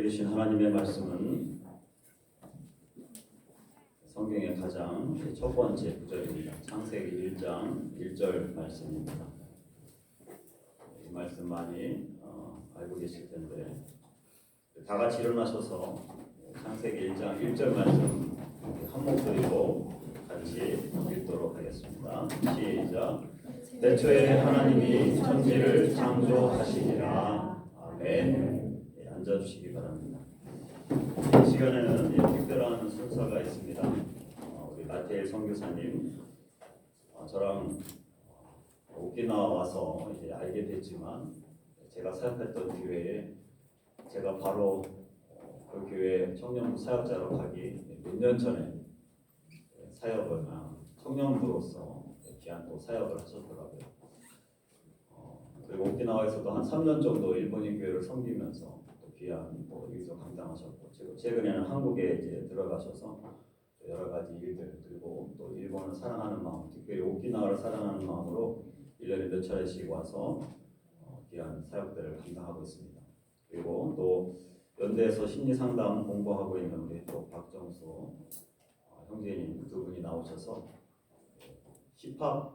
주신 하나님의 말씀은 성경의 가장 첫 번째 구절입니다. 창세기 1장 1절 말씀입니다. 이 말씀 많이 알고 계실 텐데 다 같이 일어나셔서 창세기 1장 1절 말씀 한 목소리로 같이 읽도록 하겠습니다. 시작. 대초에 하나님이 천지를 창조하시니라. 아멘. 앉아주시기 바랍니다. 이 시간에는 특별한 순서가 있습니다. 우리 나태일 선교사님, 저랑 오키나와 와서 이제 알게 됐지만 제가 사역했던 교회에 제가 바로 그 교회 청년부 사역자로 가기 몇 년 전에 사역을 청년부로서 귀한 또 사역을 하셨더라고요. 그리고 오키나와에서도 한 3년 정도 일본인 교회를 섬기면서 또 귀한 또 일도 감당하셨고, 최근에는 한국에 이제 들어가셔서 여러 가지 일들, 그리고 또 일본을 사랑하는 마음, 특별히 오키나와를 사랑하는 마음으로 1년에 몇 차례씩 와서 귀한 사역들을 감당하고 있습니다. 그리고 또 연대에서 심리상담 공부하고 있는 우리 또 박정수 형제님 두 분이 나오셔서 힙합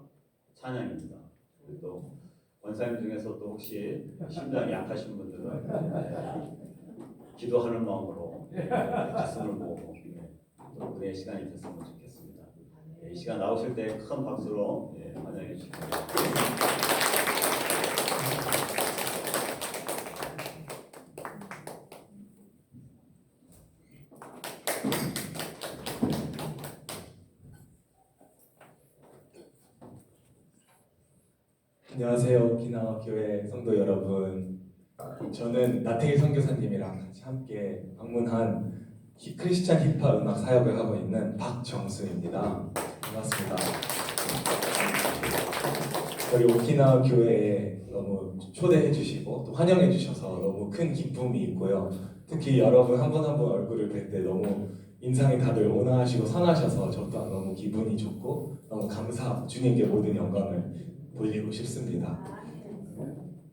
찬양입니다. 그리고 또 원사님 중에서도 혹시 심장이 약하신 분들은 기도하는 마음으로 가슴을 모으고 또 은혜의 시간이 됐으면 좋겠습니다. 이 시간 나오실 때 큰 박수로 환영해 주시기 바랍니다. 안녕하세요. 오키나와 교회 성도 여러분. 저는 나태일 선교사님이랑 같이 함께 방문한 크리스찬 힙합 음악 사역을 하고 있는 박정수입니다. 반갑습니다. 저희 오키나와 교회에 너무 초대해 주시고 또 환영해 주셔서 너무 큰 기쁨이 있고요. 특히 여러분 한 분 한 분 얼굴을 뵐 때 너무 인상이 다들 온화하시고 선하셔서 저 또한 너무 기분이 좋고 너무 감사하고 주님께 모든 영광을 돌리고 싶습니다.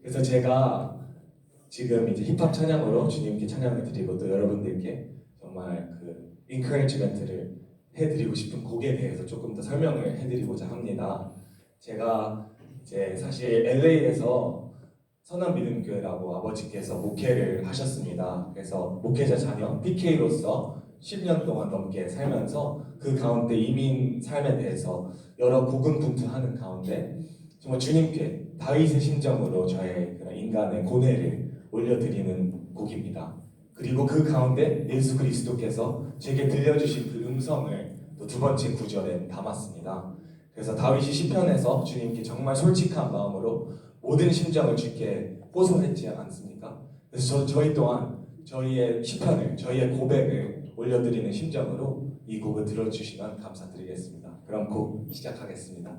그래서 제가 지금 이제 힙합 찬양으로 주님께 찬양을 드리고 또 여러분들께 정말 그 encouragement를 해드리고 싶은 곡에 대해서 조금 더 설명을 해드리고자 합니다. 제가 이제 사실 LA에서 선한믿음교회라고 아버지께서 목회를 하셨습니다. 그래서 목회자 자녀 PK로서 10년 동안 넘게 살면서 그 가운데 이민 삶에 대해서 여러 고군분투하는 가운데 정말 주님께 다윗의 심정으로 저의 그런 인간의 고뇌를 올려드리는 곡입니다. 그리고 그 가운데 예수 그리스도께서 제게 들려주신 그 음성을 또 두 번째 구절에 담았습니다. 그래서 다윗이 시편에서 주님께 정말 솔직한 마음으로 모든 심정을 주께 호소했지 않습니까? 그래서 저희 또한 저희의 시편을, 저희의 고백을 올려드리는 심정으로 이 곡을 들어주시면 감사드리겠습니다. 그럼 곡 시작하겠습니다.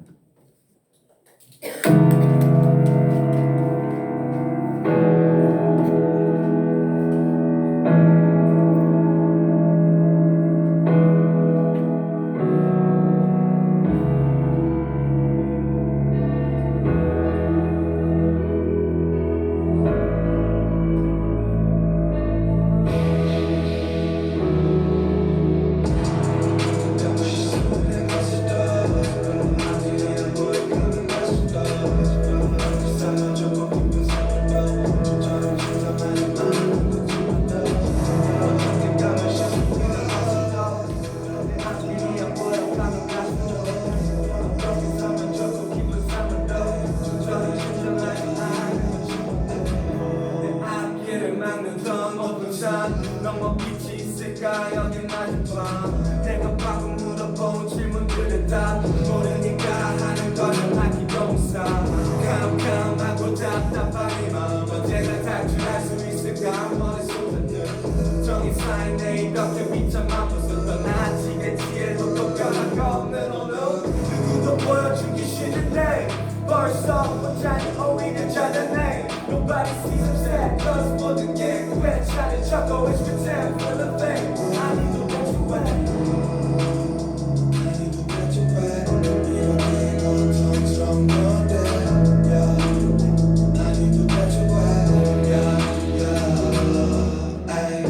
너무 빛이 있을까 여긴 낮은 밤 내가 방금 물어본 질문들은 다 모르니까 하는 거는 하기 동사 캄캄하고 답답한 이 마음 언제나 탈출할 수 있을까 머릿속에는 정이 쌓인 내 이렇게 비참한 모습은 아직까지에도 또 변화가 없는 오늘 누구도 보여주기 싫은데 벌써 혼자니 오히려 잘하네 Nobody sees him sad cause 모든 게 괜찮은 척 always pretend for the thing I need to get you back I need to get you back 이렇게 고통스러운 건데 yeah I need to get you back yeah yeah ay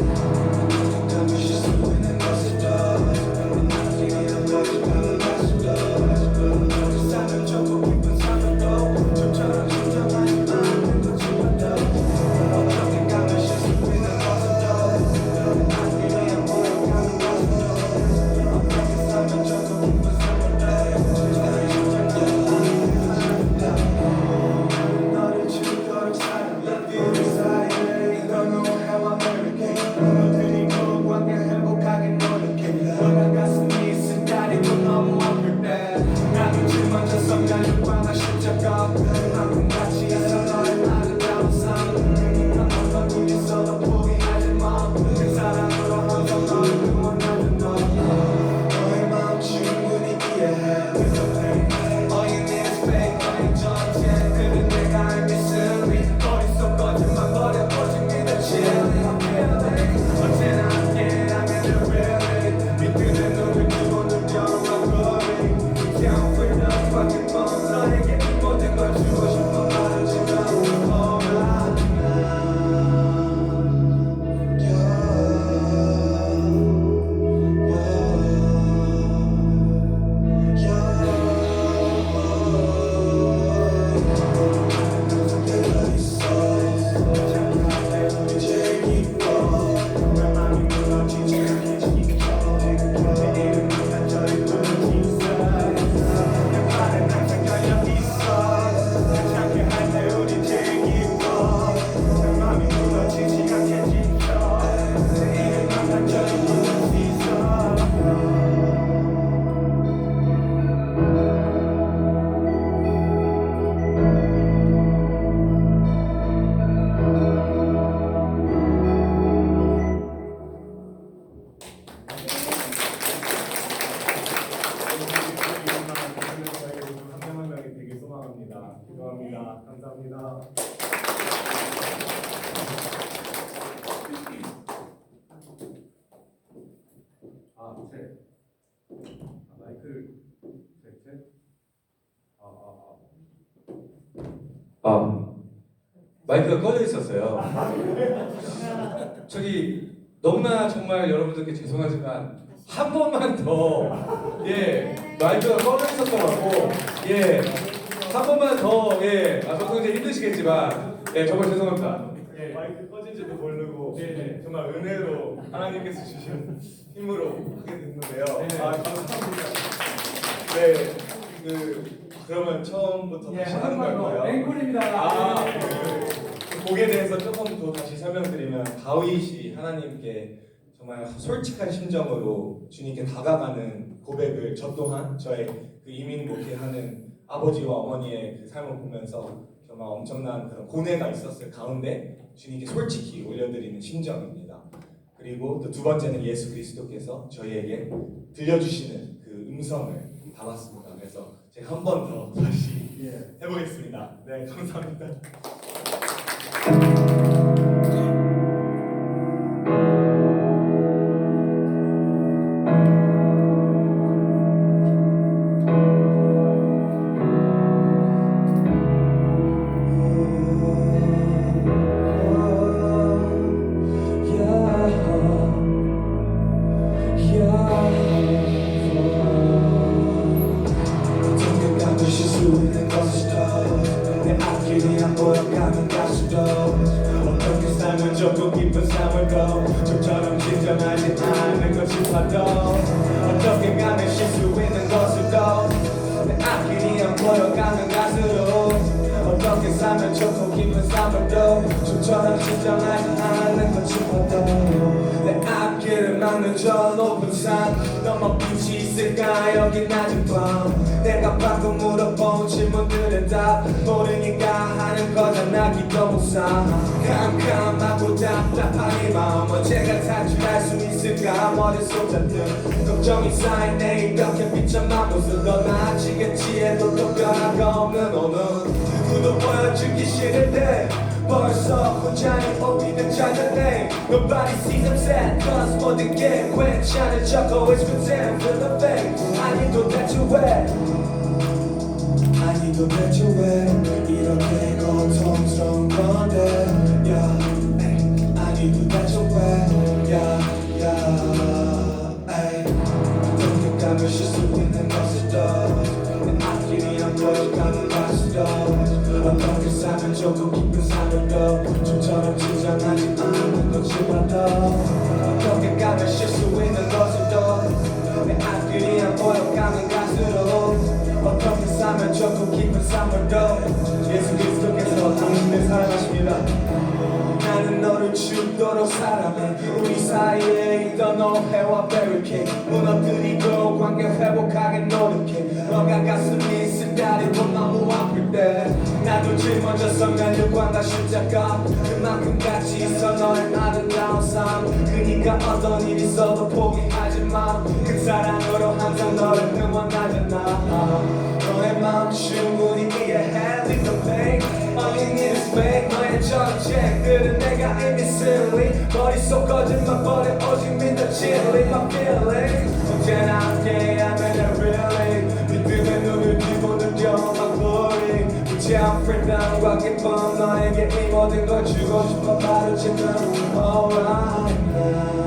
셋. 마이크를 셋. 마이크가 꺼져 있었어요. 저기 너무나 정말 여러분들께 죄송하지만 한 번만 더 마이크가 꺼져 있었더라고. 한 번만 더 저도 이제 힘드시겠지만 정말 죄송합니다. 마이크 꺼진지도 모르고 정말 은혜로 하나님께서 주신 힘으로 하게 됐는데요. 감사합니다. 그러면 처음부터 다시 하는 건가요? 앵콜입니다. 그 곡에 대해서 조금 더 다시 설명드리면 다윗이 하나님께 정말 솔직한 심정으로 주님께 다가가는 고백을 저 또한 저의 그 이민 목회하는 아버지와 어머니의 그 삶을 보면서 정말 엄청난 그런 고뇌가 있었을 가운데 주님께 솔직히 올려드리는 심정입니다. 그리고 또 두 번째는 예수 그리스도께서 저희에게 들려주시는 그 음성을 담았습니다. 그래서 제가 한 번 더 다시 해보겠습니다. 네, 감사합니다. 어떻게 삶은 조금 깊은 삶을 더 좀처럼 진정하지 않은 것이 봐도 어떻게 가면 쉴 수 있는 것을 더내 앞길이 안 보여가는 가수로 어떻게 살면 좋고 깊은 삶을 더 좀처럼 진정하지 않은 것이 봐도 내 앞길을 막는 저 높은 산 너만 빛이 있을까 여기 낮은 밤 내가 방금 물어본 질문들은 다 모르니까 하는 거잖아 기도 무사 캄캄하고 답답한 이 마음 언제가 탈출할 수 있을까 머릿속 잔뜩 걱정이 쌓인 내일 이렇게 비참한 모습 너 나아지겠지 해도 또 변화가 없는 오늘 누구도 보여주기 싫은데 벌써 혼자니 오기는 찾았네 Nobody sees I'm sad cause 모든 게 괜찮은 척 always pretend feel the pain 아니 도대체 왜 아니 도대체 왜 이렇게 고통스러운 건데 아니 도대체 왜 어떻게 가면 쉴 수 있는 것을 더내 앞길이 안 보여가는 것을 더 어떻게 살면 조금 깊은 삶을 더 좀처럼 진정하지 않는 것을 받아 어떻게 가면 쉴 수 있는 것을 더내 앞길이 안 보여가는 가수로 어떻게 살면 조금 깊은 삶을 더 예수 그리스도께서 당신을 사랑하십니다 나는 너를 죽도록 사랑해 우리 사이에 있던 오해와 barricade 무너뜨리고 관계 회복하게 노력해 너가 가슴이 쓰다리고 너무 아플 때 나도 짊어졌어 면류관과 십자가 그만큼 같이 있어 너의 아름다운 삶 그니까 어떤 일이 있어도 포기하지 마그 사랑으로 항상 너를 응원하잖아 너의 마음 충분히 이해해 Leave the pain All you need is faith 너의 정책들은 내가 이미 silly 머릿속 거짓말 버려 오직 믿어 chilly my feelings 언제나 함께하면 I really 믿음의 눈을 뜨고 느껴 my glory 무제한 freedom과 기쁨 너에게 이 모든 걸 주고 싶어 바로 지금 Alright now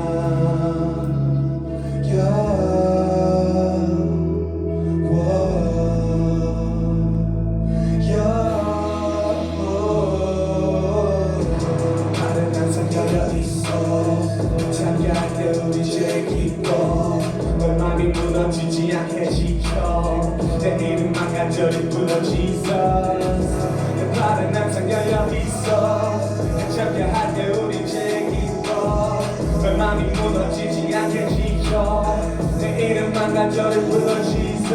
나는 항상 열려있어 참여할 때 우리 제일 기뻐 널 맘이 무너지지 않게 지켜 내 이름만 간절히 불러 Jesus 내 발은 항상 열려있어 참여할 때 우리 제일 기뻐 널 맘이 무너지지 않게 지켜 내 이름만 간절히 불러 Jesus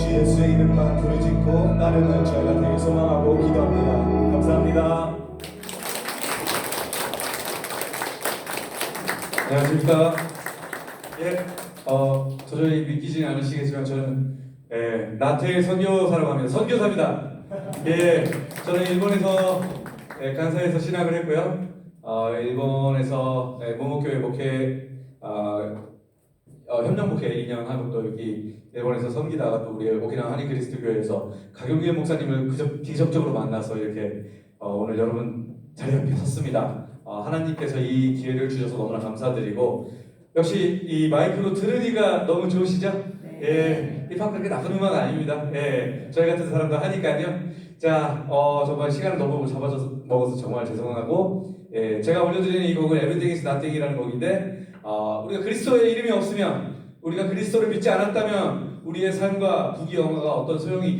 예수 이름만 부르짖고 나르는 저희가 되길 소망하고 기도합니다. 감사합니다. 안녕하십니까. 도저히 믿기지는 않으시겠지만 저는 나태일 선교사라고 합니다. 선교사입니다. 저는 일본에서 간사에서 신학을 했고요. 일본에서 모모교회 목회 협력 목회 2년 하고 또 여기 일본에서 섬기다가 또 우리 오키나와 한인 그리스도 교회에서 가경길 목사님을 기적적으로 만나서 이렇게 오늘 여러분 자리 앞에 섰습니다. 하나님께서 이 기회를 주셔서 너무나 감사드리고 역시 이 마이크로 들으니까 너무 좋으시죠? 예, 힙합 그렇게 나쁜 음악 아닙니다. 예, 저희 같은 사람도 하니까요. 자, 정말 시간을 너무 먹어서 정말 죄송하고, 예, 제가 올려드리는 이 곡은 Everything is Nothing이라는 곡인데, 우리가 그리스도의 이름이 없으면, 우리가 그리스도를 믿지 않았다면, 우리의 삶과 부귀영화가 어떤 소용이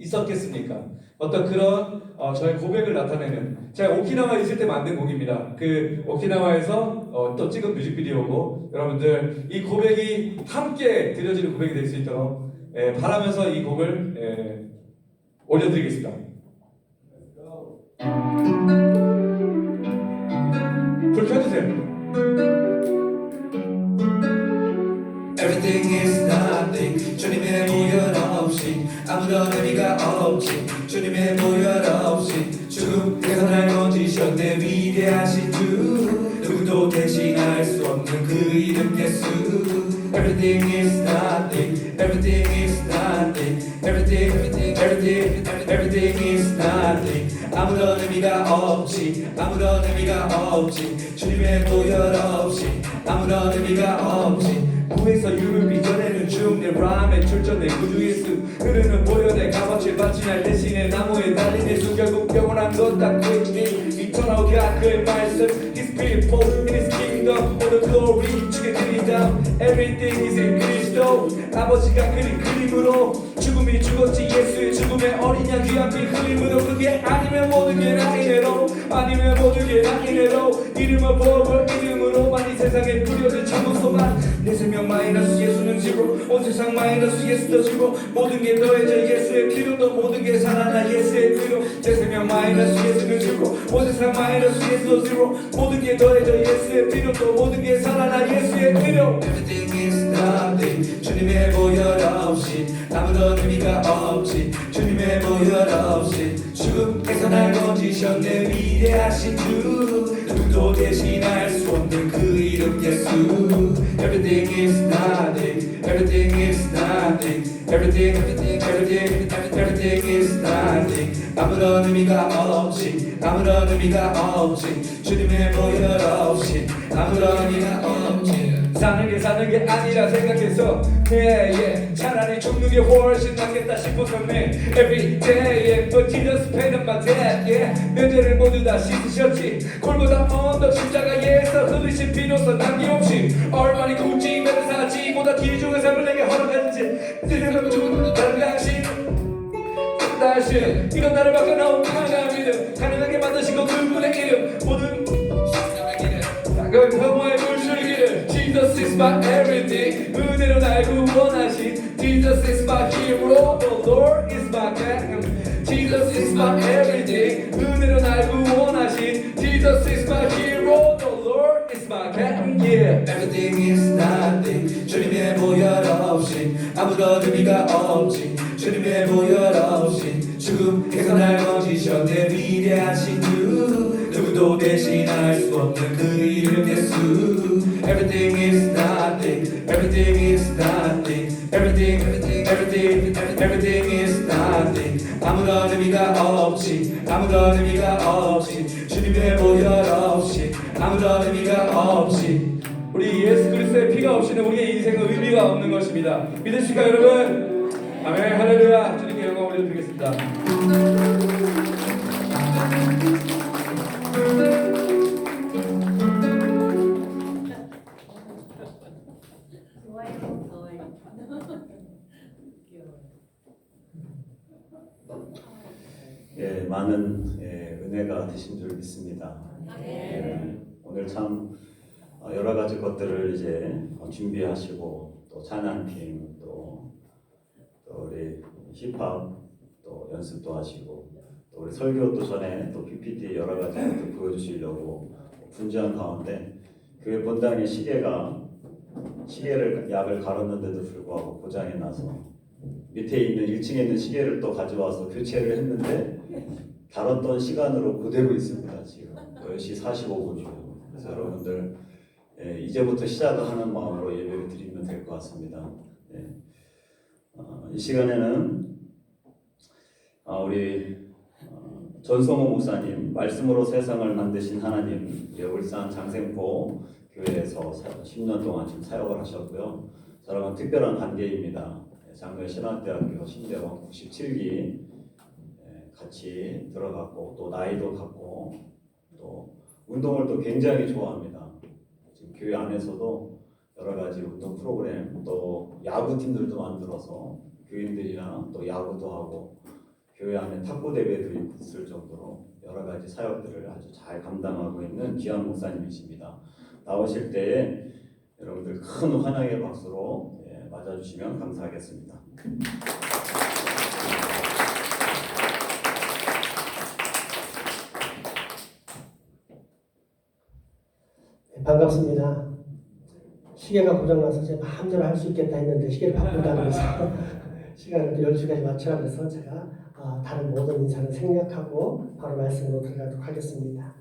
있었겠습니까? 어떤 그런 저의 고백을 나타내는 제가 오키나와에 있을 때 만든 곡입니다. 그 오키나와에서 또 찍은 뮤직비디오고 여러분들 이 고백이 함께 들려지는 고백이 될 수 있도록 바라면서 이 곡을 올려드리겠습니다. 불 켜주세요. Everything is nothing 주님의 보혈 없이 아무런 의미가 없지 주님의 보혈 없이 죽음에서 날 건지셨네 위대하신 주 누구도 대신할 수 없는 그 이름 예수 Everything is nothing Everything is nothing Everything is nothing 아무런 의미가 없지 아무런 의미가 없지 주님의 보혈 없이 아무런 의미가 없지 구에서 유를 빚어내는 중내 람의 출전내 구주 예수 흐르는 보혈의 값어치 받지 날 대신에 나무에 달린 예수 결국 영원한 것딱 그의 Eternal God 그의 말씀 His people in His kingdom all the glory 주게 드리다 Everything is in 그리스도 아버지가 그린 그림으로 죽음이 죽었지 예수의 죽음에 어린 양 귀한 피 흘림으로 그게 아니면 모든 게 나이네로 아니면 모든 게 나이네로 이름을 보고 이름으로만 이 세상에 뿌려진 천국 소망 내 생명 마이너스 예수는 지고 온 세상 마이너스 예수도 지고 모든 게 더해져 예수의 피로 또 모든 게 살아나 예수의 피로 내 생명 마이너스 예수는 지고 온 세상 마이너스 예수도 지고 모든 게 더해져 예수의 피로 또 모든 게 살아나 예수의 피로 Everything is nothing 주님의 보혈 없이 아무런 의미가 없지 주님의 보혈 없이 죽음에서 날 건지셨네 위대하신 주 누구도 대신할 수 없는 그 이름 예수 Everything is nothing Everything is nothing Everything is nothing 아무런 의미가 없지 아무런 의미가 없지 주님의 보혈 없이 아무런 의미가 없지 사는 게 아니라 생각해서 차라리 죽는 게 훨씬 낫겠다 싶어서 Every day but Jesus paid on my debt 내 죄를 모두 다 씻으셨지 골고다 언덕 십자가에서 흘리신 피로서 남김없이 얼마나 굳이 메르사지보다 귀중한 삶을 내게 허락하는지 세상을 죽은 다른 당신 이건 나를 바꿔놓은 강한 믿음 가능하게 만드신 건 그분의 이름 모든 작은 평화의 물줄기를 Jesus is my everything 은혜로 날 구원하신 Jesus is my hero The Lord is my king Jesus is my everything 은혜로 날 구원하신 Jesus is my hero The Lord is my king yeah. Everything is nothing 주님의 보혈 없이 아무런 의미가 없지 주님의 보혈 없이 죽음에서 날 건지셨네 위대하신 주 누구도 대신할 수 없는 그 이름 예수 Everything is nothing Everything is nothing Everything is nothing 아무런 의미가 없지 아무런 의미가 없지 주님의 보혈 없이 아무런 의미가 없지 우리 예수 그리스도의 피가 없이는 우리의 인생은 의미가 없는 것입니다. 믿으실까요 여러분? 아멘 할렐루야 주님께 영광 올려드리겠습니다. 예, 많은 은혜가 되신 줄 믿습니다. 오늘 참 여러 가지 것들을 이제 준비하시고 또 찬양팀 또 우리 힙합 또 연습도 하시고 또 우리 설교도 전에 또 PPT 여러 가지 것들 보여주시려고 분주한 가운데 교회 본당의 시계를 약을 갈았는데도 불구하고 고장이 나서 밑에 있는 1층에 있는 시계를 또 가져와서 교체를 했는데 다뤘던 시간으로 그대로 있습니다. 지금 10시 45분이고 그래서 여러분들 이제부터 시작을 하는 마음으로 예배를 드리면 될 것 같습니다. 이 시간에는 우리 전성호 목사님 말씀으로 세상을 만드신 하나님 울산 장생포 교회에서 10년 동안 지금 사역을 하셨고요. 저랑은 특별한 관계입니다. 작년 신학대학교 신대원 97기 같이 들어갔고 또 나이도 같고 또 운동을 또 굉장히 좋아합니다. 지금 교회 안에서도 여러 가지 운동 프로그램 또 야구 팀들도 만들어서 교인들이랑 또 야구도 하고 교회 안에 탁구 대회도 있을 정도로 여러 가지 사역들을 아주 잘 감당하고 있는 귀한 목사님이십니다. 나오실 때에 여러분들 큰 환영의 박수로 맞아주시면 감사하겠습니다. 반갑습니다. 시계가 고장나서 제 마음대로 할 수 있겠다 했는데 시계를 바꾼다고 해서 시간을 12시까지 맞춰가면서 제가 다른 모든 인사는 생략하고 바로 말씀으로 들어가도록 하겠습니다.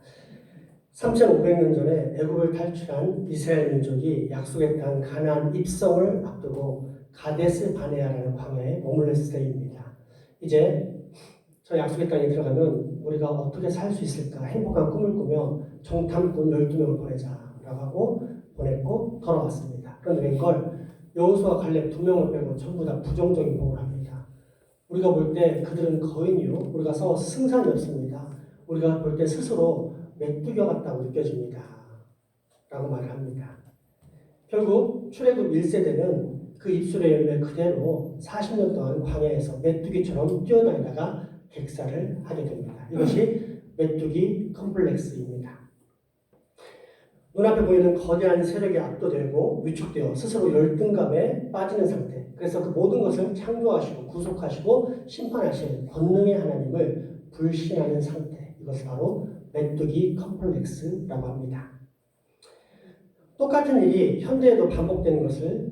3,500년 전에 애굽을 탈출한 이스라엘 민족이 약속의 땅 가나안 입성을 앞두고 가데스 바네아라는 광야에 머물렀을 때입니다. 이제 저 약속의 땅에 들어가면 우리가 어떻게 살 수 있을까 행복한 꿈을 꾸며 정탐꾼 12명을 보내자라고 하고 보냈고 돌아왔습니다. 그런데 웬걸 여호수아 갈렙 2명을 빼고 전부 다 부정적인 보고를 합니다. 우리가 볼 때 그들은 거인이요 우리가 싸워 승산이 없습니다. 우리가 볼 때 스스로 메뚜기 같다고 느껴집니다. 라고 말을 합니다. 결국 출애굽 1세대는 그 입술의 열매 그대로 40년 동안 광야에서 메뚜기처럼 뛰어다니다가 객사를 하게 됩니다. 이것이 메뚜기 컴플렉스입니다. 눈앞에 보이는 거대한 세력에 압도되고 위축되어 스스로 열등감에 빠지는 상태. 그래서 그 모든 것을 창조하시고 구속하시고 심판하신 권능의 하나님을 불신하는 상태. 이것을 바로 메뚜기 컴플렉스라고 합니다. 똑같은 일이 현대에도 반복되는 것을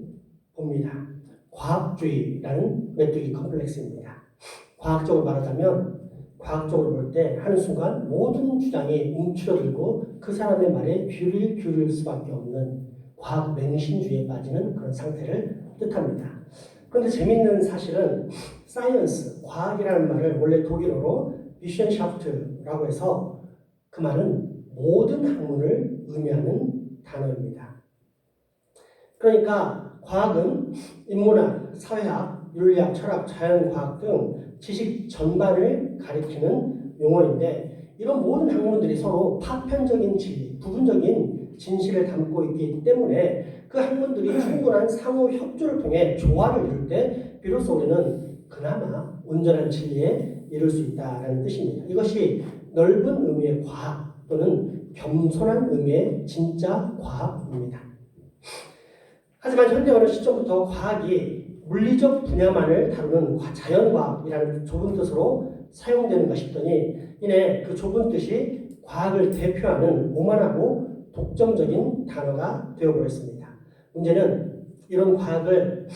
봅니다. 과학주의라는 메뚜기 컴플렉스입니다. 과학적으로 말하자면 과학적으로 볼 때 하는 순간 모든 주장이 움츠러들고 그 사람의 말에 귀를 기울일 수밖에 없는 과학 맹신주의에 빠지는 그런 상태를 뜻합니다. 그런데 재미있는 사실은 사이언스, 과학이라는 말을 원래 독일어로 위션샤프트라고 해서 그 말은 모든 학문을 의미하는 단어입니다. 그러니까 과학은 인문학, 사회학, 윤리학, 철학, 자연과학 등 지식 전반을 가리키는 용어인데 이런 모든 학문들이 서로 파편적인 진리, 부분적인 진실을 담고 있기 때문에 그 학문들이 충분한 상호 협조를 통해 조화를 이룰 때 비로소 우리는 그나마 온전한 진리에 이룰 수 있다는 뜻입니다. 이것이 넓은 의미의 과학 또는 겸손한 의미의 진짜 과학입니다. 하지만 현대 어느 시점부터 과학이 물리적 분야만을 다루는 자연과학이라는 좁은 뜻으로 사용되는가 싶더니 이내 그 좁은 뜻이 과학을 대표하는 오만하고 독점적인 단어가 되어버렸습니다. 문제는 이런 과학을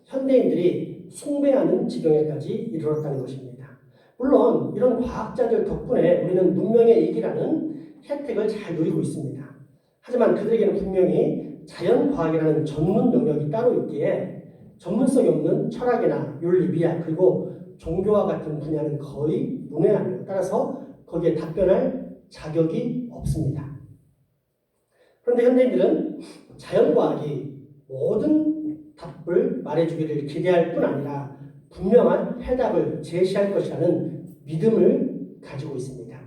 현대인들이 숭배하는 지경에까지 이르렀다는 것입니다. 물론 이런 과학자들 덕분에 우리는 문명의 이기라는 혜택을 잘 누리고 있습니다. 하지만 그들에게는 분명히 자연과학이라는 전문 영역이 따로 있기에 전문성이 없는 철학이나 윤리, 미학 그리고 종교와 같은 분야는 거의 문외한이에요. 따라서 거기에 답변할 자격이 없습니다. 그런데 현대인들은 자연과학이 모든 답을 말해주기를 기대할 뿐 아니라 분명한 해답을 제시할 것이라는 믿음을 가지고 있습니다.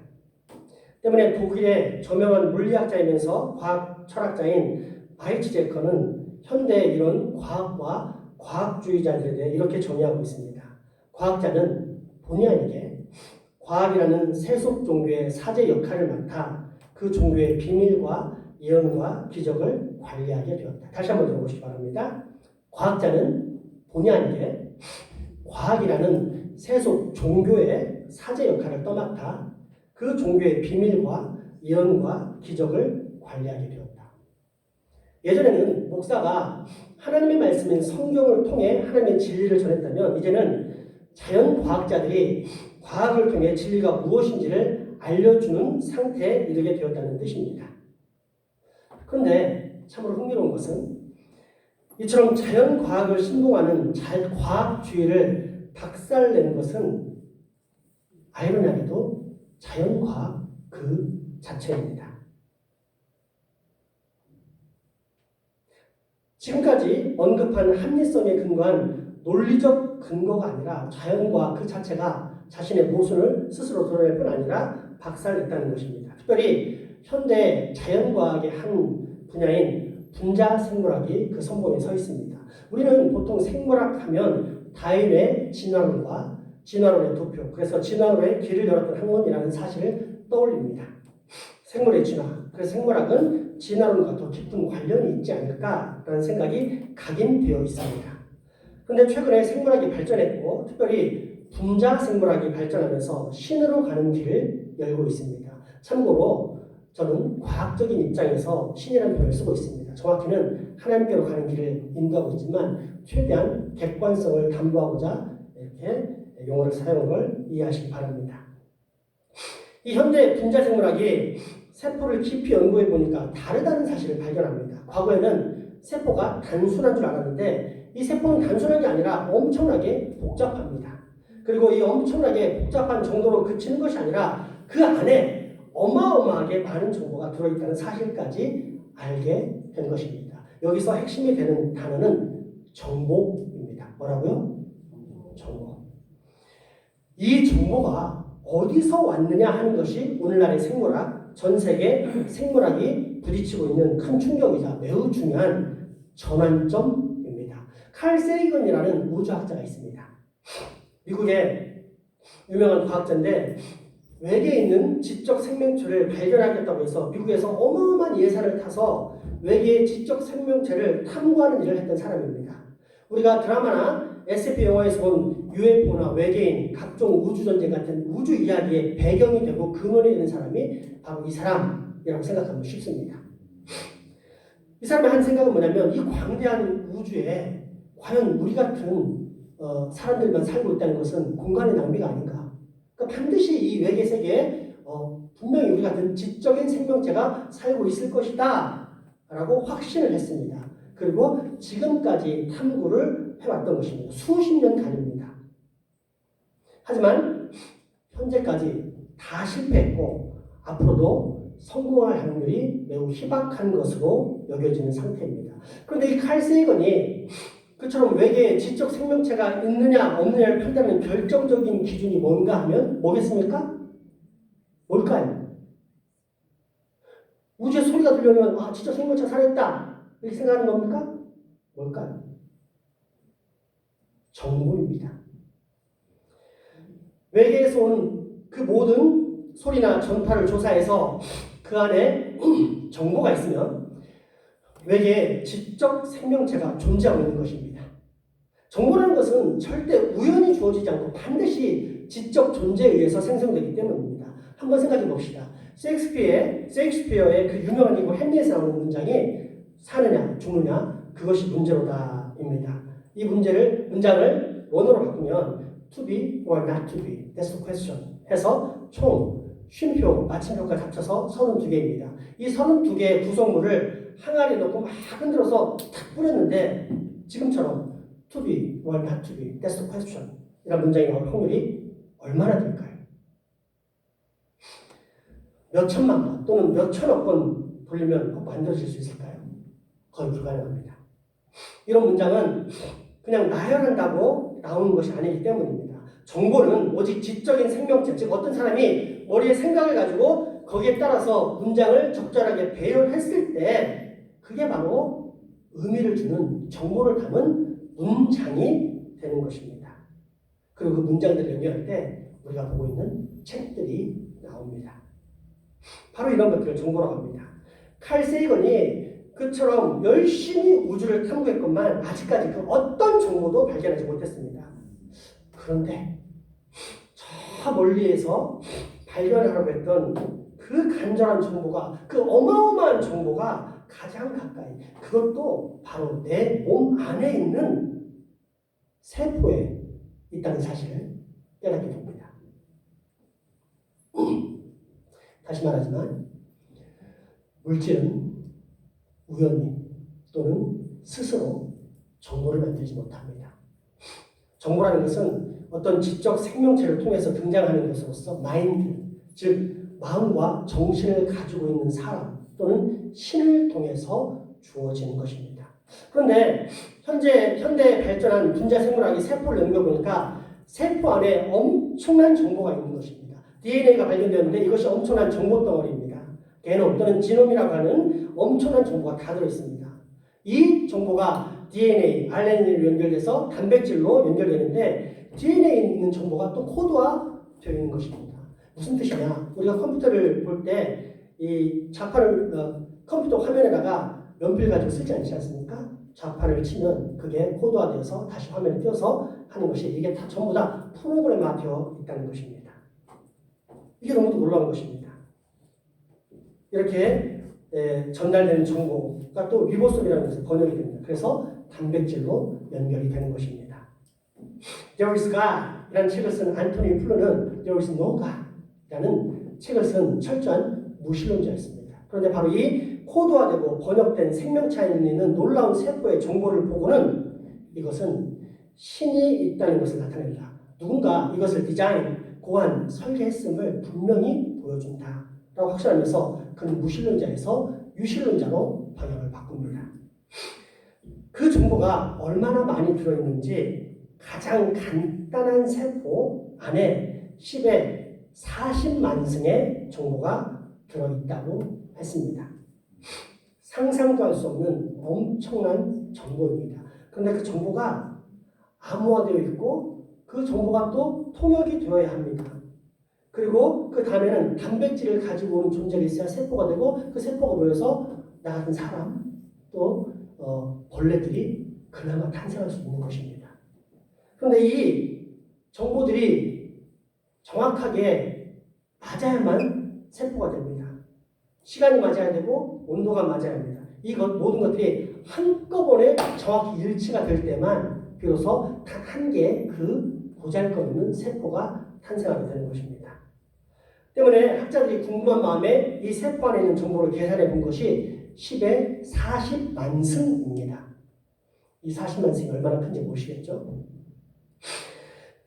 때문에 독일의 저명한 물리학자이면서 과학 철학자인 바이츠제커는 현대 이런 과학과 과학주의자들에 대해 이렇게 정의하고 있습니다. 과학자는 본의 아니게 과학이라는 세속 종교의 사제 역할을 맡아 그 종교의 비밀과 예언과 기적을 관리하게 되었다. 다시 한번 들어보시기 바랍니다. 과학자는 본의 아니게 과학이라는 세속 종교의 사제 역할을 떠맡아 그 종교의 비밀과 예언과 기적을 관리하게 되었다. 예전에는 목사가 하나님의 말씀인 성경을 통해 하나님의 진리를 전했다면 이제는 자연과학자들이 과학을 통해 진리가 무엇인지를 알려주는 상태에 이르게 되었다는 뜻입니다. 그런데 참으로 흥미로운 것은 이처럼 자연과학을 신봉하는 과학주의를 박살낸 것은 아이러니하게도 자연과학 그 자체입니다. 지금까지 언급한 합리성에 근거한 논리적 근거가 아니라 자연과학 그 자체가 자신의 모순을 스스로 드러낼 뿐 아니라 박살냈다는 것입니다. 특별히 현대 자연과학의 한 분야인 분자생물학이 그 선봉에 서 있습니다. 우리는 보통 생물학 하면 다윈의 진화론과 진화론의 도표, 그래서 진화론의 길을 열었던 학문이라는 사실을 떠올립니다. 생물의 진화, 그래서 생물학은 진화론과 더 깊은 관련이 있지 않을까라는 생각이 각인되어 있습니다. 그런데 최근에 생물학이 발전했고 특별히 분자생물학이 발전하면서 신으로 가는 길을 열고 있습니다. 참고로 저는 과학적인 입장에서 신이라는 표현을 쓰고 있습니다. 정확히는 하나님께로 가는 길을 인도하고 있지만 최대한 객관성을 담보하고자 이렇게 용어를 사용한 걸 이해하시기 바랍니다. 이 현대 분자생물학이 세포를 깊이 연구해 보니까 다르다는 사실을 발견합니다. 과거에는 세포가 단순한 줄 알았는데 이 세포는 단순한 게 아니라 엄청나게 복잡합니다. 그리고 이 엄청나게 복잡한 정도로 그치는 것이 아니라 그 안에 어마어마하게 많은 정보가 들어있다는 사실까지 알게 된 것입니다. 여기서 핵심이 되는 단어는 정보입니다. 뭐라고요? 정보. 이 정보가 어디서 왔느냐 하는 것이 오늘날의 생물학, 전 세계 생물학이 부딪히고 있는 큰 충격이자 매우 중요한 전환점입니다. 칼 세이건이라는 우주학자가 있습니다. 미국의 유명한 과학자인데 외계에 있는 지적 생명체를 발견하겠다고 해서 미국에서 어마어마한 예산을 타서 외계의 지적 생명체를 탐구하는 일을 했던 사람입니다. 우리가 드라마나 SF 영화에서 본 UFO나 외계인, 각종 우주전쟁 같은 우주 이야기의 배경이 되고 근원이 되는 사람이 바로 이 사람이라고 생각하면 쉽습니다. 이 사람의 한 생각은 뭐냐면 이 광대한 우주에 과연 우리 같은 사람들만 살고 있다는 것은 공간의 낭비가 아닌가. 그러니까 반드시 이 외계 세계에 분명히 우리 같은 지적인 생명체가 살고 있을 것이다 라고 확신을 했습니다. 그리고 지금까지 탐구를 해왔던 것입니다. 수십 년간입니다. 하지만 현재까지 다 실패했고 앞으로도 성공할 확률이 매우 희박한 것으로 여겨지는 상태입니다. 그런데 이 칼 세이건이 그처럼 외계에 지적 생명체가 있느냐 없느냐를 판단하는 결정적인 기준이 뭔가 하면 뭐겠습니까? 뭘까요? 우주에 소리가 들려오면 아 지적 생명체가 살아있다 이렇게 생각하는 겁니까? 뭘까요? 정보입니다. 외계에서 온 그 모든 소리나 전파를 조사해서 그 안에 정보가 있으면 외계에 지적 생명체가 존재하고 있는 것입니다. 정보라는 것은 절대 우연히 주어지지 않고 반드시 지적 존재에 의해서 생성되기 때문입니다. 한번 생각해 봅시다. 셰익스피어의 그 유명한 이고 햄릿에서 나오는 문장이 사느냐 죽느냐 그것이 문제로다입니다. 이 문장을 원어로 바꾸면 to be or not to be that's the question 해서 총 쉼표 마침표까지 합쳐서 32개입니다. 이 32개의 구성물을 항아리에 넣고 막 흔들어서 탁 뿌렸는데 지금처럼 to be or not to be that's the question 이런 문장이 나올 확률이 얼마나 될까요? 몇 천만 번 또는 몇 천억 번 돌리면 만들어질 수 있을까요? 거의 불가능합니다. 이런 문장은 그냥 나열한다고 나오는 것이 아니기 때문입니다. 정보는 오직 지적인 생명체, 즉 어떤 사람이 머리에 생각을 가지고 거기에 따라서 문장을 적절하게 배열했을 때 그게 바로 의미를 주는 정보를 담은 문장이 되는 것입니다. 그리고 그 문장들을 연결할 때 우리가 보고 있는 책들이 나옵니다. 바로 이런 것들을 정보라고 합니다. 칼 세이건이 그처럼 열심히 우주를 탐구했건만 아직까지 그 어떤 정보도 발견하지 못했습니다. 그런데 저 멀리에서 발견하려고 했던 그 간절한 정보가, 그 어마어마한 정보가 가장 가까이, 그것도 바로 내 몸 안에 있는 세포에 있다는 사실을 깨닫게 됩니다. 다시 말하지만 물질은 우연히 또는 스스로 정보를 만들지 못합니다. 정보라는 것은 어떤 지적 생명체를 통해서 등장하는 것으로서 마인드, 즉 마음과 정신을 가지고 있는 사람 또는 신을 통해서 주어지는 것입니다. 그런데 현대 발전한 분자 생물학이 세포를 연구해보니까 세포 안에 엄청난 정보가 있는 것입니다. DNA가 발견되었는데 이것이 엄청난 정보 덩어리입니다. 게놈 또는 지놈이라고 하는 엄청난 정보가 다 들어있습니다. 이 정보가 DNA, RNA로 연결돼서 단백질로 연결되는데 DNA에 있는 정보가 또 코드화되어 있는 것입니다. 무슨 뜻이냐? 우리가 컴퓨터를 볼 때 이 자판을 컴퓨터 화면에다가 연필 가지고 쓰지 않지 않습니까? 자판을 치면 그게 코드화되어서 다시 화면에 띄어서 하는 것이 이게 다 전부 다 프로그램화되어 있다는 것입니다. 이게 너무도 놀라운 것입니다. 이렇게 전달되는 정보가 또 리보솜이라는 것에 번역이 됩니다. 그래서 단백질로 연결이 되는 것입니다. There is God 이라는 책을 쓴 안토니 플루는 There is no God 라는 책을 쓴 철저한 무신론자였습니다. 그런데 바로 이 코드화되고 번역된 생명체 안에 있는 놀라운 세포의 정보를 보고는 이것은 신이 있다는 것을 나타낸다. 누군가 이것을 디자인, 고안, 설계했음을 분명히 보여준다. 라고 확신하면서 그는 무신론자에서 유신론자로 방향을 바꿉니다. 그 정보가 얼마나 많이 들어있는지 가장 간단한 세포 안에 10의 40만 승의 정보가 들어있다고 했습니다. 상상도 할 수 없는 엄청난 정보입니다. 그런데 그 정보가 암호화되어 있고 그 정보가 또 통역이 되어야 합니다. 그리고 그 다음에는 단백질을 가지고 오는 존재가 있어야 세포가 되고 그 세포가 모여서 나 같은 사람 또 벌레들이 그나마 탄생할 수 있는 것입니다. 그런데 이 정보들이 정확하게 맞아야만 세포가 됩니다. 시간이 맞아야 되고 온도가 맞아야 합니다. 모든 것들이 한꺼번에 정확히 일치가 될 때만 비로소 단 한 개의 그 보잘것없는 세포가 탄생하게 되는 것입니다. 때문에 학자들이 궁금한 마음에 이 세포 안에 있는 정보를 계산해 본 것이 10의 40만승입니다. 이 40만승이 얼마나 큰지 모르시겠죠?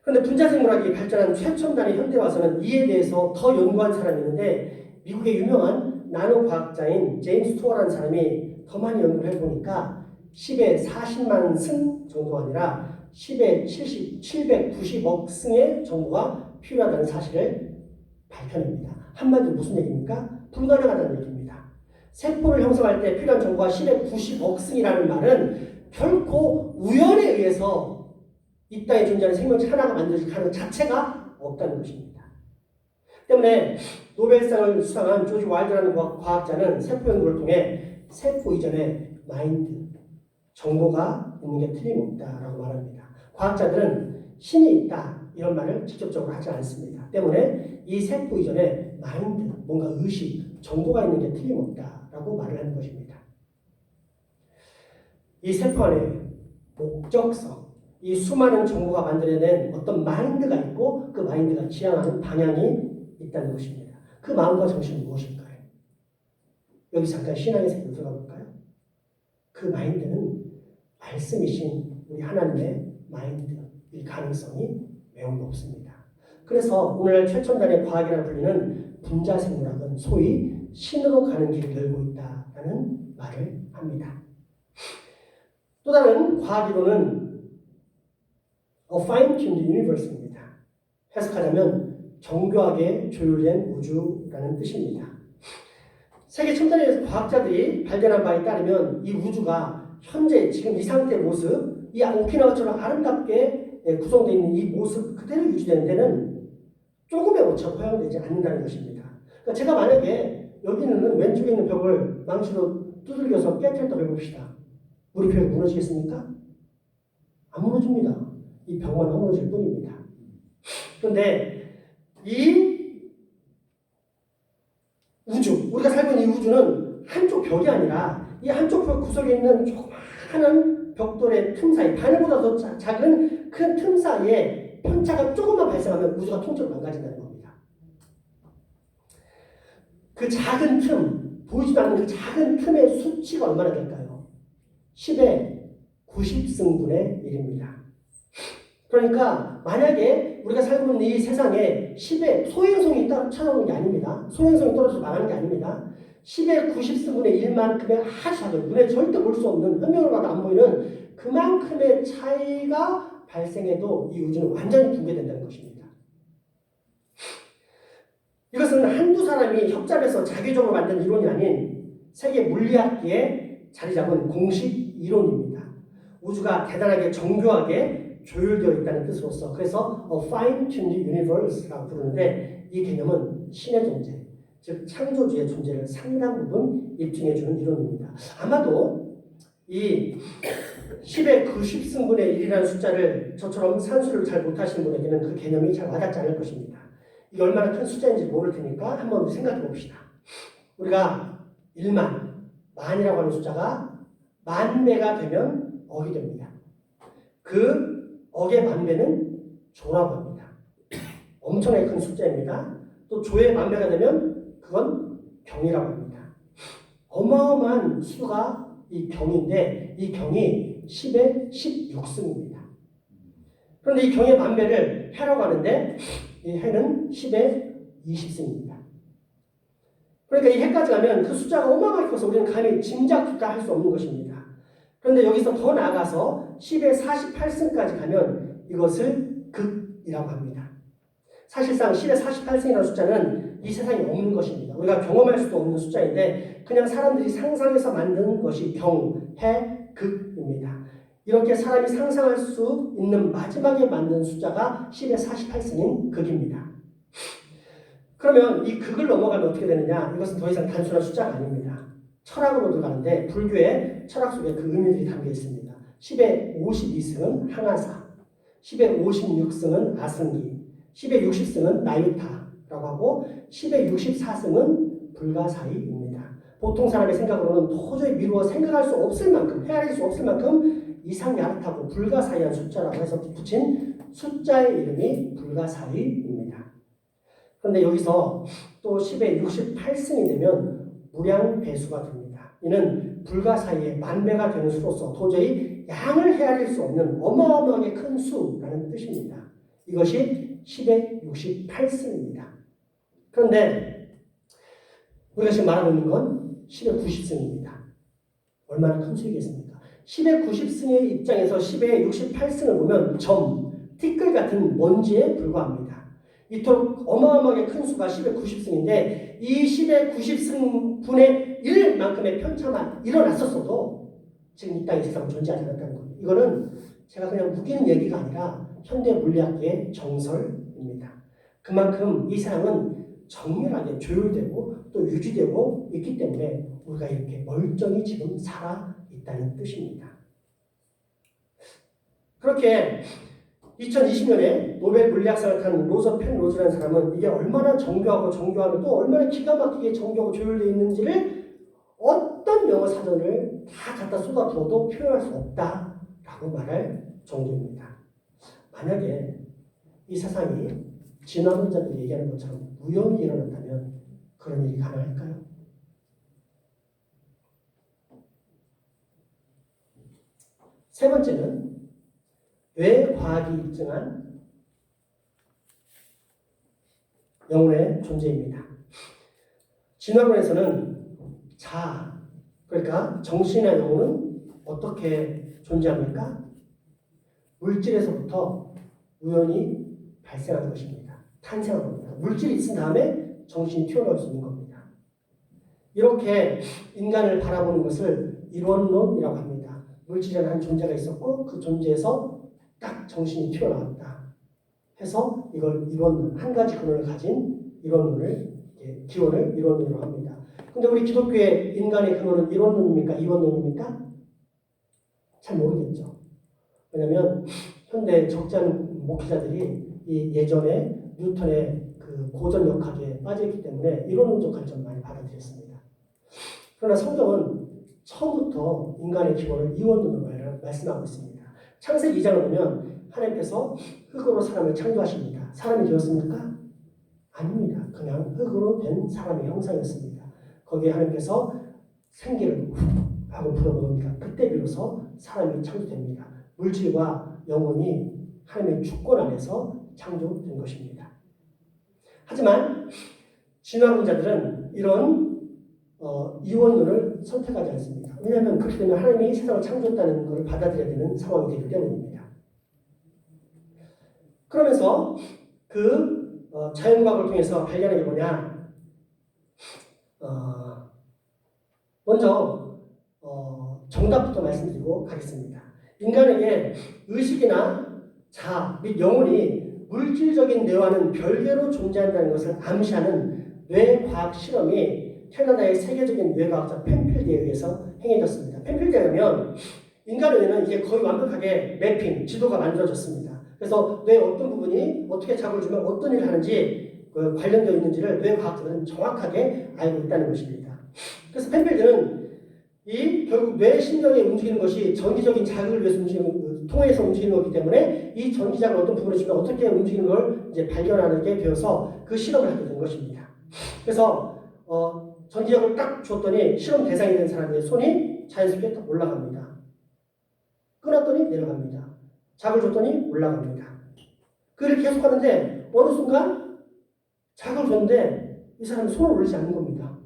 그런데 분자생물학이 발전한 최첨단의 현대 와서는 이에 대해서 더 연구한 사람이 있는데 미국의 유명한 나노 과학자인 제임스 투어라는 사람이 더 많이 연구를 해보니까 10의 40만 승 정도가 아니라 10의 790억 승의 정보가 필요하다는 사실을 밝혀냅니다. 한마디로 무슨 얘기입니까? 불가능하다는 얘기입니다. 세포를 형성할 때 필요한 정보가 10의 90억 승이라는 말은 결코 우연에 의해서 이 땅에 존재하는 생명체 하나가 만들어질 가능 자체가 없다는 것입니다. 때문에 노벨상을 수상한 조지 와일드라는 과학자는 세포 연구를 통해 세포 이전에 마인드, 정보가 있는 게 틀림없다라고 말합니다. 과학자들은 신이 있다 이런 말을 직접적으로 하지 않습니다. 때문에 이 세포 이전에 마인드, 뭔가 의식, 정보가 있는 게 틀림없다라고 말을 하는 것입니다. 이 세포 안에 목적성, 이 수많은 정보가 만들어낸 어떤 마인드가 있고 그 마인드가 지향하는 방향이 있다는 것입니다. 그 마음과 정신은 무엇일까요? 여기 잠깐 신앙의 세계로 들어가 볼까요? 그 마인드는 말씀이신 우리 하나님의 마인드일 가능성이 매우 높습니다. 그래서 오늘날 최첨단의 과학이라고 불리는 분자생물학은 소위 신으로 가는 길을 열고 있다라는 말을 합니다. 또 다른 과학이론은 A fine-tuned universe입니다. 해석하자면 정교하게 조율된 우주라는 뜻입니다. 세계 첨단의 과학자들이 발견한 바에 따르면 이 우주가 현재 지금 이 상태의 모습, 이 오키나와처럼 아름답게 구성되어 있는 이 모습 그대로 유지되는 데는 조금의 오차도 허용되지 않는다는 것입니다. 그러니까 제가 만약에 여기 있는 왼쪽에 있는 벽을 망치로 두들겨서 깨뜨렸다고 해봅시다. 우리 벽이 무너지겠습니까? 안 무너집니다. 이 벽만 허물어질 뿐입니다. 그런데 이 우주, 우리가 살고 있는 이 우주는 한쪽 벽이 아니라 이 한쪽 벽 구석에 있는 조그마한 벽돌의 틈 사이, 바늘보다 더 작은 큰 틈 사이에 편차가 조금만 발생하면 우주가 통째로 망가진다는 겁니다. 그 작은 틈, 보이지도 않는 그 작은 틈의 수치가 얼마나 될까요? 10의 90승분의 1입니다. 그러니까 만약에 우리가 살고 있는 이 세상에 10의 소행성이 따로 찾아오는 게 아닙니다. 소행성이 떨어져서 망하는 게 아닙니다. 10의 90승분의 1만큼의 아주 작은, 눈에 절대 볼 수 없는, 현명으로 봐도 안 보이는 그만큼의 차이가 발생해도 이 우주는 완전히 붕괴된다는 것입니다. 이것은 한두 사람이 협잡해서 자기적으로 만든 이론이 아닌 세계 물리학계에 자리 잡은 공식 이론입니다. 우주가 대단하게 정교하게 조율되어 있다는 뜻으로서 그래서 a fine-tuned universe라고 부르는데 이 개념은 신의 존재, 즉 창조주의 존재를 상당 부분 입증해주는 이론입니다. 아마도 이 10의 90승분의 1이라는 숫자를 저처럼 산수를 잘 못하시는 분에게는 그 개념이 잘 와닿지 않을 것입니다. 이게 얼마나 큰 숫자인지 모를 테니까 한번 우리 생각해 봅시다. 우리가 1만, 만이라고 하는 숫자가 만 배가 되면 억이 됩니다. 그 억의 만 배는 조라고 합니다. 엄청나게 큰 숫자입니다. 또 조의 만 배가 되면 그건 경이라고 합니다. 어마어마한 수가 이 경인데 이 경이 10의 16승입니다. 그런데 이 경의 만 배를 해라고 하는데 이 해는 10의 20승입니다. 그러니까 이 해까지 가면 그 숫자가 어마어마하게 커서 우리는 감히 짐작조차 할 수 없는 것입니다. 그런데 여기서 더 나아가서 10의 48승까지 가면 이것을 극이라고 합니다. 사실상 10의 48승이라는 숫자는 이 세상에 없는 것입니다. 우리가 경험할 수도 없는 숫자인데 그냥 사람들이 상상해서 만든 것이 경, 해, 극입니다. 이렇게 사람이 상상할 수 있는 마지막에 만든 숫자가 10의 48승인 극입니다. 그러면 이 극을 넘어가면 어떻게 되느냐? 이것은 더 이상 단순한 숫자가 아닙니다. 철학으로 들어가는데 불교의 철학 속에 그 의미들이 담겨 있습니다. 10의 52승은 항아사, 10의 56승은 아승기, 10의 60승은 나유타라고 하고 10의 64승은 불가사의입니다. 보통 사람의 생각으로는 도저히 미루어 생각할 수 없을 만큼, 헤아릴 수 없을 만큼 이상야릇하고 불가사의한 숫자라고 해서 붙인 숫자의 이름이 불가사의입니다. 그런데 여기서 또 10의 68승이 되면 무량배수가 됩니다. 이는 불가사의의 만배가 되는 수로서 도저히 양을 헤아릴 수 없는 어마어마하게 큰 수라는 뜻입니다. 이것이 10의 68승입니다. 그런데 우리가 지금 말하고 있는 건 10의 90승입니다. 얼마나 큰 수이겠습니까? 10의 90승의 입장에서 10의 68승을 보면 점, 티끌 같은 먼지에 불과합니다. 이토록 어마어마하게 큰 수가 10의 90승인데 이 10의 90승분의 1만큼의 편차만 일어났었어도 지금 이 땅의 세상은 존재하지 않았다는 겁니다. 이거는 제가 그냥 우기는 얘기가 아니라 현대 물리학계의 정설입니다. 그만큼 이 세상은 정밀하게 조율되고 또 유지되고 있기 때문에 우리가 이렇게 멀쩡히 지금 살아 있다는 뜻입니다. 그렇게 2020년에 노벨 물리학상을 탄 로저 펜로즈라는 사람은 이게 얼마나 정교하고 또 얼마나 기가 막히게 정교하고 조율되어 있는지를 어떤 영어 사전을 다 갖다 쏟아부어도 표현할 수 없다라고 말할 정도입니다. 만약에 이 세상이 진화론자들이 얘기하는 것처럼 우연히 일어났다면 그런 일이 가능할까요? 세 번째는 왜 과학이 입증한 영혼의 존재입니다. 진화론에서는 자아, 그러니까 정신이나 영혼은 어떻게 존재합니까? 물질에서부터 우연히 발생한 것입니다. 탄생한 겁니다. 물질이 있은 다음에 정신이 튀어나올 수 있는 겁니다. 이렇게 인간을 바라보는 것을 이론론이라고 합니다. 물질이라는 한 존재가 있었고 그 존재에서 딱 정신이 튀어나왔다 해서 이걸 이론론, 한 가지 근원을 가진 이론론을, 기원을 이론론이라고 합니다. 근데 우리 기독교의 인간의 근원은 이론론입니까? 이원론입니까? 잘 모르겠죠. 왜냐하면 현대 적지 않은 목회자들이 이 예전에 뉴턴의 그 고전역학에 빠져있기 때문에 이론론적 관점을 많이 받아들였습니다. 그러나 성경은 처음부터 인간의 기원을 이원론으로 말씀하고 있습니다. 창세기 2장을 보면 하나님께서 흙으로 사람을 창조하십니다. 사람이 되었습니까? 아닙니다. 그냥 흙으로 된 사람의 형상이었습니다. 거기에 하나님께서 생기를 하고 불어넣으니까 그때 비로소 사람이 창조됩니다. 물질과 영혼이 하나님의 주권 안에서 창조된 것입니다. 하지만 진화론자들은 이런 이원론을 선택하지 않습니다. 왜냐하면 그렇게 되면 하나님이 세상을 창조했다는 것을 받아들여야 되는 상황이 되기 때문입니다. 그러면서 자연과학을 통해서 발견한 게 뭐냐? 먼저 정답부터 말씀드리고 가겠습니다. 인간에게 의식이나 자아 및 영혼이 물질적인 뇌와는 별개로 존재한다는 것을 암시하는 뇌과학 실험이 캐나다의 세계적인 뇌과학자 펜필드에 의해서 행해졌습니다. 펜필드에 의하면 인간의 뇌는 이제 거의 완벽하게 매핑, 지도가 만들어졌습니다. 그래서 뇌 어떤 부분이 어떻게 자극을 주면 어떤 일을 하는지 관련되어 있는지를 뇌과학자들은 정확하게 알고 있다는 것입니다. 그래서 펜필드는 결국 뇌 신경이 움직이는 것이 전기적인 자극을 위해서 통해서 움직이는 거기 때문에 이 전기자극을 어떤 부분에 주면 어떻게 움직이는 걸 이제 발견하게 되어서 그 실험을 하게 된 것입니다. 그래서 전기자극을 딱 줬더니 실험 대상이 된 사람의 손이 자연스럽게 딱 올라갑니다. 끊었더니 내려갑니다. 자극을 줬더니 올라갑니다. 그를 계속 하는데 어느 순간 자극을 줬는데 이 사람이 손을 올리지 않는 겁니다.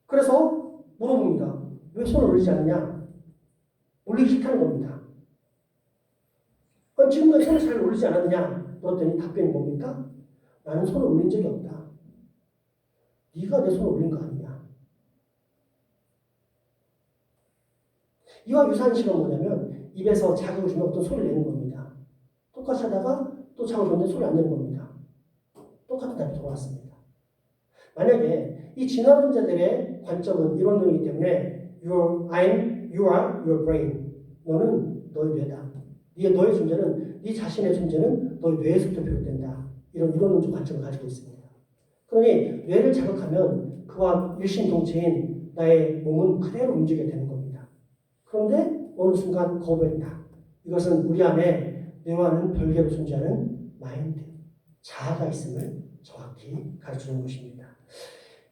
그래서 물어봅니다. 왜 손을 올리지 않느냐? 올리기 싫다는 겁니다. 지금까지 손을 잘 올리지 않았느냐? 물었더니 답변이 뭡니까? 나는 손을 올린 적이 없다. 네가 내 손을 올린 거 아니냐? 이와 유사한 실험은 뭐냐면 입에서 자극을 주면 어떤 소리를 내는 겁니다. 똑같이 하다가 또 자극을 줬는데 소리 안 내는 겁니다. 똑같은 답이 돌아왔습니다. 만약에 이 진화론자들의 관점은 이론론이기 때문에 you are your brain. 너는 너의 뇌다. 너의 존재는 네 자신의 존재는 너의 뇌에서부터 비롯된다. 이런 이론론적 관점을 가지고 있습니다. 그러니 뇌를 자극하면 그와 일심동체인 나의 몸은 그대로 움직이게 되는 겁니다. 그런데 어느 순간 거부했다. 이것은 우리 안에 뇌와는 별개로 존재하는 마인드, 자아가 있음을 정확히 가르쳐주는 것입니다.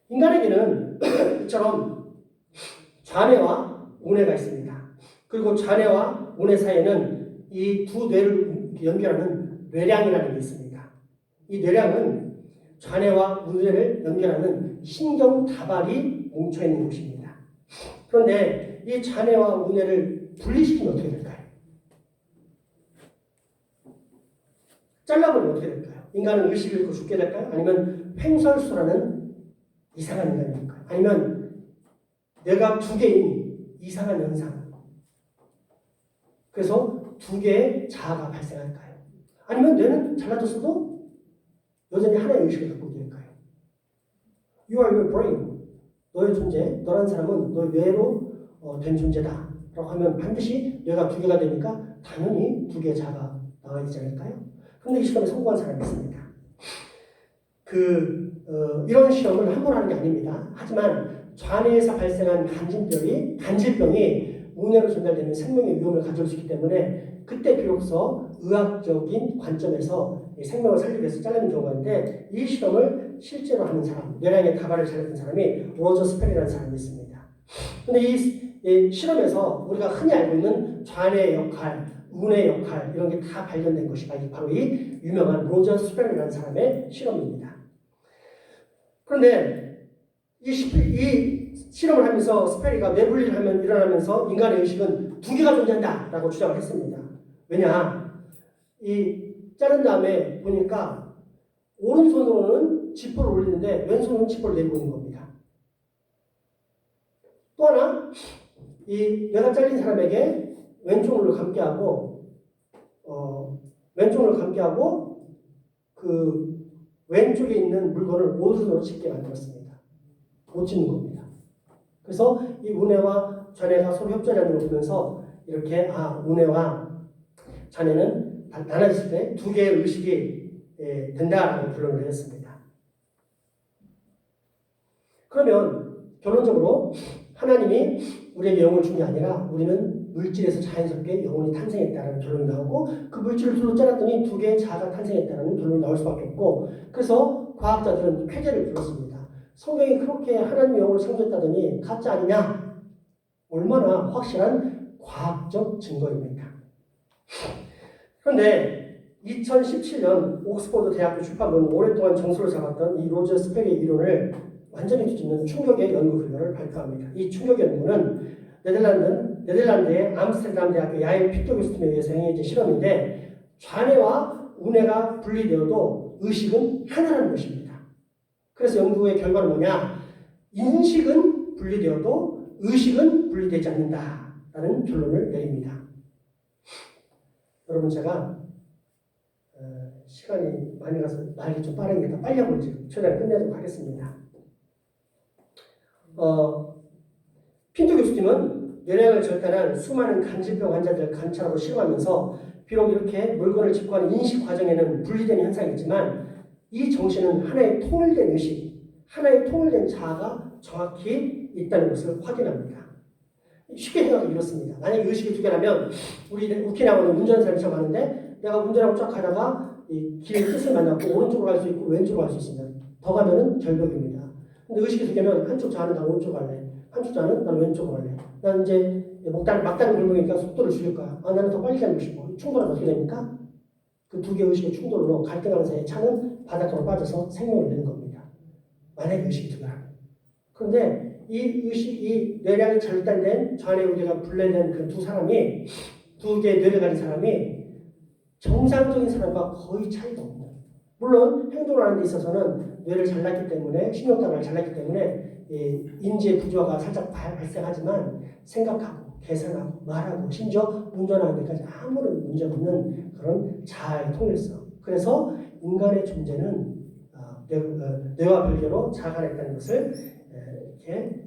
인간에게는 이처럼 좌뇌와 우뇌가 있습니다. 그리고 좌뇌와 우뇌 사이에는 이 두 뇌를 연결하는 뇌량이라는 게 있습니다. 이 뇌량은 좌뇌와 우뇌를 연결하는 신경 다발이 뭉쳐있는 곳입니다. 그런데 이 좌뇌와 우뇌를 분리시키면 어떻게 될까요? 잘라버리면 어떻게 될까요? 인간은 의식을 잃고 죽게 될까요? 아니면 횡설수라는 이상한 인간이 될까요? 아니면 뇌가 두 개인 이상한 현상. 그래서 두 개의 자아가 발생할까요? 아니면 뇌는 잘라졌어도 여전히 하나의 의식을 갖고 있게 될까요? You are your brain. 너의 존재, 너란 사람은 너의 뇌로 된 존재다. 라고 하면 반드시 뇌가 두 개가 되니까 당연히 두 개의 자아가 나와야 되지 않을까요? 그런데 이 실험에 성공한 사람이 있습니다. 이런 실험을 함부로 하는 게 아닙니다. 하지만 좌뇌에서 발생한 간질병이 우뇌로 전달되는 생명의 위험을 가져올 수 있기 때문에 그때 비로소 의학적인 관점에서 생명을 살리기 위해서 잘라낸 경우가 있는데 이 실험을 실제로 하는 사람, 뇌량의 다발을 잘랐던 사람이 로저 스펠이라는 사람이 있습니다. 그런데 이 실험에서 우리가 흔히 알고 있는 좌뇌의 역할, 우뇌의 역할 이런 게 다 발견된 것이 바로 이 유명한 로저 스펠이라는 사람의 실험입니다. 그런데 이 실험을 하면서 스페리가 뇌분리를 하면 일어나면서 인간의 의식은 두 개가 존재한다 라고 주장을 했습니다. 왜냐? 이 자른 다음에 보니까 오른손으로는 지퍼를 올리는데 왼손으로는 지퍼를 내리고 있는 겁니다. 또 하나 이 뇌가 잘린 사람에게 왼쪽 눈을 감게 하고 그 왼쪽에 있는 물건을 오른손으로 짚게 만들었습니다. 못 짚는 겁니다. 그래서 이 우뇌와 좌뇌가 서로 협조하는 걸 보면서 이렇게 우뇌와 좌뇌는 나눠졌을 때 두 개의 의식이 된다라고 결론을 내렸습니다. 그러면 결론적으로 하나님이 우리에게 영을 준 게 아니라 우리는 물질에서 자연스럽게 영혼이 탄생했다는 결론이 나오고 그 물질을 둘로 짜놨더니 두 개의 자아가 탄생했다는 결론이 나올 수밖에 없고 그래서 과학자들은 쾌재를 불렀습니다. 성경이 그렇게 하나님의 영혼을 창조했다더니 가짜 아니냐? 얼마나 확실한 과학적 증거입니까? 그런데 2017년 옥스퍼드 대학교 출판본 오랫동안 정수를 잡았던 이 로저 스펠의 이론을 완전히 뒤집는 충격의 연구 결과를 발표합니다. 이 충격 연구는 네덜란드의 암스테르담 대학교 야일 피터 교수팀에 의해서 행해진 실험인데 좌뇌와 우뇌가 분리되어도 의식은 하나라는 것입니다. 그래서 연구의 결과는 뭐냐? 인식은 분리되어도 의식은 분리되지 않는다라는 결론을 내립니다. 여러분 제가 시간이 많이 가서 말이 좀 빠르니까 빨리 한번 최대한 끝내도록 하겠습니다. 핀토 교수님은 뇌량을 절단한 수많은 간질병 환자들을 관찰하고 실험하면서 비록 이렇게 물건을 집고하는 인식 과정에는 분리된 현상이 있지만 이 정신은 하나의 통일된 의식, 하나의 통일된 자아가 정확히 있다는 것을 확인합니다. 쉽게 생각하기 이렇습니다. 만약에 의식이 두 개라면 우리 오키나와는 운전하는 사람이 참 많은데 내가 운전하고 쫙 가다가 이 길의 끝을 만났고 오른쪽으로 갈 수 있고 왼쪽으로 갈 수 있습니다. 더 가면은 절벽입니다. 근데 의식이 두 개면 한쪽 자아는 나는 오른쪽 갈래. 한쪽 자아는 나는 왼쪽으로 갈래. 나는 이제 막다른 골목이니까 속도를 줄일 거야. 나는 더 빨리 가고 싶어. 충돌하면 어떻게 됩니까? 그 두 개의 의식의 충돌로 갈등하는 사이에 차는 바닥으로 빠져서 생명을 내는 겁니다. 만약에 의식이 두 개라면. 그런데 이 뇌량이 절단된 좌뇌 우뇌가 분리된 그 두 사람이 두 개의 뇌를 가진 사람이 정상적인 사람과 거의 차이가 없는. 물론 행동을 하는 데 있어서는 뇌를 잘랐기 때문에 신경단을 잘랐기 때문에 인지의 부조화가 살짝 발생하지만 생각하고 계산하고 말하고 심지어 운전하는 데까지 아무런 문제 없는 그런 자아의 통일성. 그래서 인간의 존재는 뇌와 별개로 자아가 있다는 것을 이렇게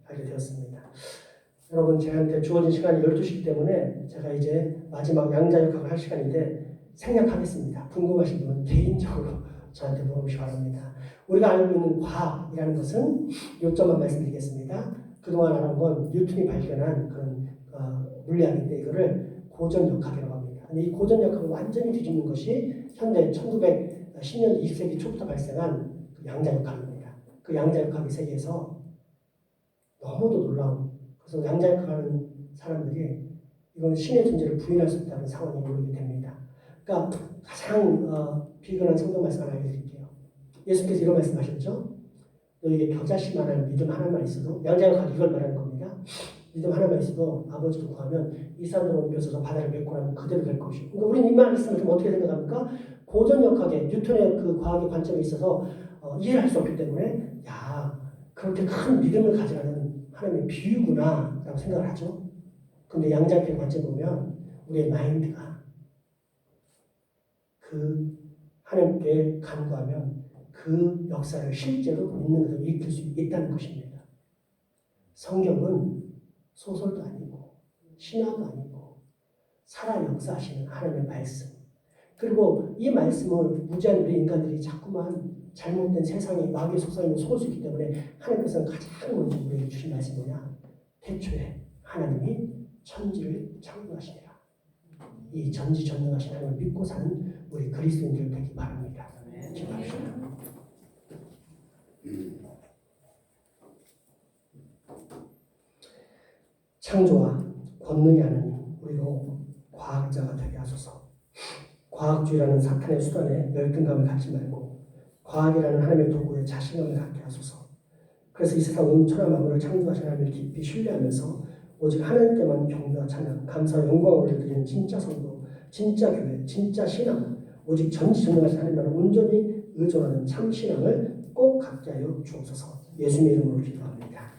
알게 되었습니다. 여러분 저한테 주어진 시간이 12시이기 때문에 제가 이제 마지막 양자역학을 할 시간인데 생략하겠습니다. 궁금하신 분은 개인적으로 저한테 물어보시기 바랍니다. 우리가 알고 있는 과학이라는 것은 요점만 말씀드리겠습니다. 그동안 알아본 건 뉴턴이 발견한 그런 물리학인데 이거를 고전역학이라고 합니다. 근데 이 고전역학을 완전히 뒤집는 것이 현대 1910년 20세기 초부터 발생한 그 양자역학입니다. 그 양자역학의 세계에서 너무도 놀라운 그래서 양자역학하는 사람들이 이건 신의 존재를 부인할 수 없다는 상황에 이르게 됩니다. 그러니까 가장 비근한 성경 말씀 하나 알려드릴게요. 예수께서 이런 말씀하셨죠. 너에게 겨자씨만한 믿음 하나만 있어도 양자역학이 이걸 말하는 겁니다. 믿음 하나만 있어도 아버지를 구하면 이 산으로 옮겨서 바다를 메고 나면 그대로 될 것이고. 그러니까 우리는 이 말씀을 좀 어떻게 생각합니까? 고전역학의 뉴턴의 그 과학의 관점에 있어서 이해를 할 수 없기 때문에 야 그렇게 큰 믿음을 가지라는 하나님의 비유구나 라고 생각을 하죠. 근데 양자역학의 관점에 보면 우리의 마인드가 그 하나님께 간구하면 그 역사를 실제로 있는 것을 일으킬 수 있다는 것입니다. 성경은 소설도 아니고 신화도 아니고 살아 역사하시는 하나님의 말씀. 그리고 이 말씀을 무지한 우리 인간들이 자꾸만 잘못된 세상의 마귀의 속성에 속을 수 있기 때문에 하나님께서는 가장 먼저 우리에게 주신 말씀이 뭐냐? 태초에 하나님이 천지를 창조하시니라. 이 전지전능하신 하나님을 믿고 사는 우리 그리스도인들 되기 바랍니다. 기도합시다. 창조와 권능이 하나님 우리로 과학자가 되게 하소서. 과학주의라는 사탄의 수단에 열등감을 갖지 말고 과학이라는 하나님의 도구에 자신감을 갖게 하소서. 그래서 이 세상 온천한 만물을 창조하신 하나님을 깊이 신뢰하면서 오직 하나님께만 경배와 찬양, 감사와 영광을 올려드리는 진짜 성도, 진짜 교회, 진짜 신앙, 오직 전지전능하신 하나님을 온전히 의존하는 참 신앙을 꼭 갖게 하여 주옵소서. 예수님의 이름으로 기도합니다.